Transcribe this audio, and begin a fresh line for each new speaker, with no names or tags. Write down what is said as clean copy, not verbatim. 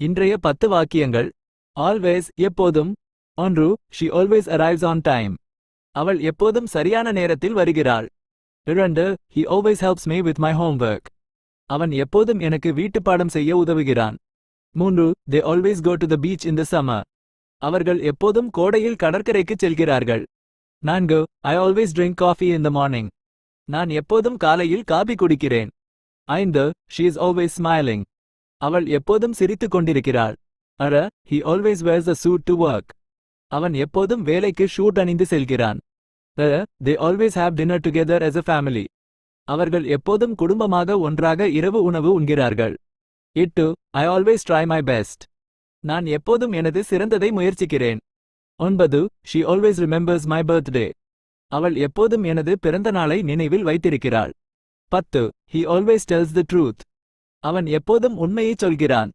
இன்றைய 10 வாக்கியங்கள். ஆல்வேஸ் எப்போதும். 1. She always arrives on time. அவள் எப்போதும் சரியான நேரத்தில் வருகிறாள். 2. He always helps me with my homework. அவன் எப்போதும் எனக்கு வீட்டுப்பாடம் செய்ய உதவுகிறான். 3. They always go to the beach in the summer. அவர்கள் எப்போதும் கோடையில் கடற்கரைக்குச் செல்கிறார்கள். 4. I always drink coffee in the morning. நான் எப்போதும் காலையில் காபி குடிக்கிறேன். 5. She is always smiling. அவள் எப்போதும் சிரித்துக் கொண்டிருக்கிறாள். 6. He always wears a suit to work. அவன் எப்போதும் வேலைக்கு ஷூட் அணிந்து செல்கிறான். 7. They always have dinner together as a family. அவர்கள் எப்போதும் குடும்பமாக ஒன்றாக இரவு உணவு உண்கிறார்கள். 8. I always try my best. நான் எப்போதும் எனது சிறந்ததை முயற்சிக்கிறேன். 9. She always remembers my birthday. அவள் எப்போதும் எனது பிறந்த நாளை நினைவில் வைத்திருக்கிறாள். 10. He always tells the truth. அவன் எப்போதும் உண்மையைச் சொல்கிறான்.